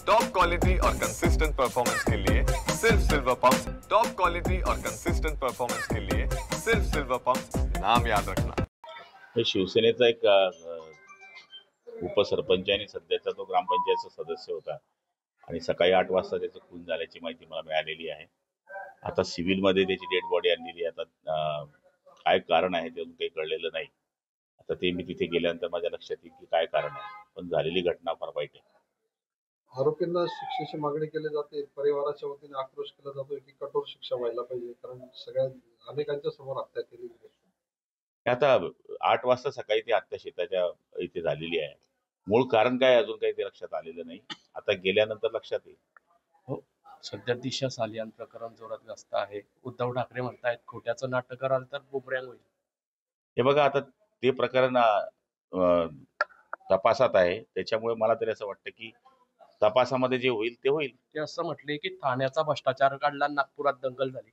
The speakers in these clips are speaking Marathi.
टॉप क्वालिटी और कंसिस्टेंट परफॉर्मेंस के लिए सिर्फ सिल्वर पंप्स। टॉप क्वालिटी और कंसिस्टेंट परफॉर्मेंस के लिए सिर्फ सिल्वर पंप्स, नाम याद रखना। हे शिवसेनेचा एक उपसरपंच आणि सध्याचा तो ग्रामपंचायतचा सदस्य होता आणि सकाळी 8 वाजता त्याचं खून झाल्याची माहिती मला मिळालेली आहे। आता सिव्हिलमध्ये त्याची डेड बॉडी आणलेली आहे। आता काय कारण आहे ते अजून काही कळलेलं नाही। आता ते मी तिथे गेल्यानंतर माझ्या लक्षात येईल की काय कारण आहे, पण झालेली घटना फार वाईट आहे। आरोपींना शिक्षेची मागणी केली जाते, परिवाराच्या वतीने आक्रोश केला जातोय की कठोर शिक्षा व्हायला पाहिजे, कारण सगळ्या अनेकांच्या समोर हत्या केली गेली। आता 8 वाजता सकाळी ती हत्या शेताच्या इथे झालेली आहे। मूळ कारण काय अजून काही ते लक्षात आलेलं नाही। आता गेल्यानंतर लक्षात येईल। हो, सध्या दिशा सालियान प्रकरण जोरात गाजत आहे। उद्धव ठाकरे म्हणतायत खोट्याचं नाटक कराल तर बुमरँग होईल। हे बघा, आता ते प्रकरण तपासात आहे, त्याच्यामुळे मला तरी असं वाटतं की तपासामध्ये जे होईल ते होईल। ते असं म्हटले की ठाण्याचा भ्रष्टाचार काढला, नागपुरात दंगल झाली।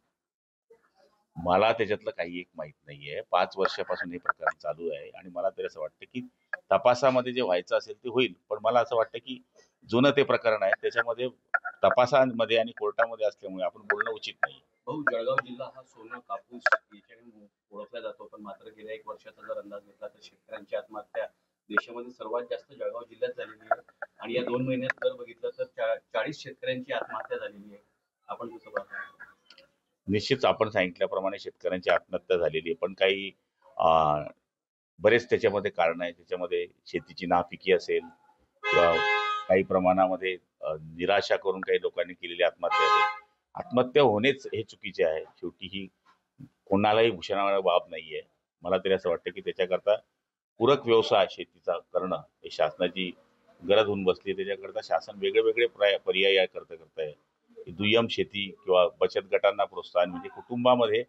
मला त्याच्यातलं काही एक माहित नाहीये। 5 वर्षापासून हे प्रकरण चालू आहे आणि मला तरी असं वाटतं की तपासामध्ये जे व्हायचं असेल ते होईल, पण मला असं वाटतं की जुनं ते प्रकरण आहे, त्याच्यामध्ये तपासामध्ये आणि कोर्टामध्ये असल्यामुळे आपण बोलणं उचित नाही। भाऊ, जळगाव जिल्हा हा सोनं कापूस याच्याने ओळखला जातो, पण मात्र गेल्या 1 वर्षाचा जर अंदाज घेतला तर शेतकऱ्यांची आत्महत्या देशामध्ये सर्वात जास्त जळगाव जिल्ह्यात झालेली आहे आणि या 2 महिन्यात जर बघितलं तर 40 शेतकऱ्यांची आत्महत्या झालेली आहे। आपण कसं पाहता? निश्चितच आपण सांगितल्याप्रमाणे शेतकऱ्यांची आत्महत्या झालेली आहे, पण काही बरेच त्याच्यामध्ये कारण आहे। त्याच्यामध्ये शेतीची नापिकी असेल किंवा काही प्रमाणामध्ये निराशा करून काही लोकांनी केलेली आत्महत्या असेल। आत्महत्या होणेच हे चुकीचे आहे। शेवटी ही कोणालाही भूषणावर बाब नाहीये। मला तरी असं वाटतं की त्याच्याकरता पूरक व्यवसाय शेतीचा करणं हे शासनाची गरज होऊन बसली। त्याच्याकरता शासन वेगळे पर्याय करतंय। दुय्यम शेती किंवा बचत गटांना प्रोत्साहन, म्हणजे कुटुंबामध्ये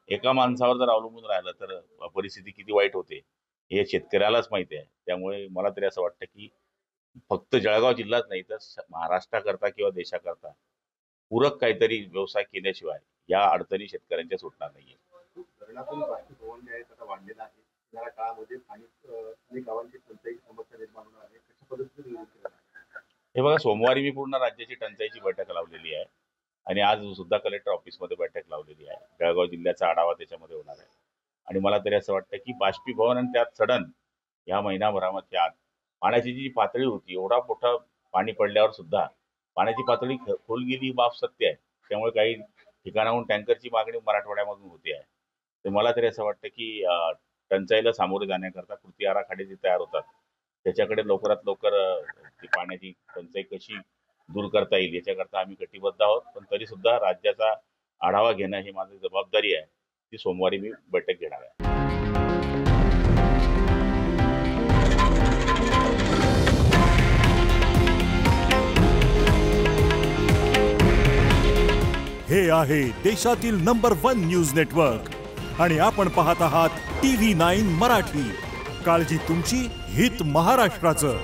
एका माणसावर जर अवलंबून राहिलं तर परिस्थिती किती वाईट होते हे शेतकऱ्यालाच माहिती आहे। त्यामुळे मला तरी असं वाटतं की फक्त जळगाव जिल्हाच नाही तर महाराष्ट्राकरता किंवा देशाकरता पूरक काहीतरी व्यवसाय केल्याशिवाय या अडचणी शेतकऱ्यांच्या सुटणार नाहीये। धरणातून बाष्पीभवन जे आहे आता वाढलेलं आहे, या काळामध्ये अनेक गावांची टंचाईची समस्या निर्माण होणार आहे, कशा पद्धतीने नियोजन केलं आहे? हे बघा, सोमवारी मी पूर्ण राज्याची टंचाईची बैठक लावलेली आहे आणि आज सुद्धा कलेक्टर ऑफिसमध्ये बैठक लावलेली आहे। जळगाव जिल्ह्याचा आढावा त्याच्यामध्ये होणार आहे आणि मला तरी असं वाटतं की बाष्पीभवन आणि त्यात सडन या महिनाभरामध्ये आत पाण्याची जी पातळी होती, एवढा मोठा पाणी पडल्यावर सुद्धा पाण्याची पातळी खोल गेली ही बाब सत्य आहे। त्यामुळे काही ठिकाणाहून टँकरची मागणी मराठवाड्यामधून होते आहे। तर मला तरी असं वाटतं की टंचाईला सामोरे जाण्याकरता कृती आराखडे जे तयार होतात त्याच्याकडे लवकरात लवकर ती पाण्याची टंचाई कशी दूर करता येईल याच्याकरता आम्ही कटिबद्ध आहोत। पण तरी सुद्धा राज्याचा आढावा घेणं ही माझी जबाबदारी आहे। ती सोमवारी मी बैठक घेणार आहे। हे आहे देशातील नंबर 1 न्यूज नेटवर्क आणि आपण पाहत आहात TV9 मराठी। काळजी तुमची, हित महाराष्ट्राचं।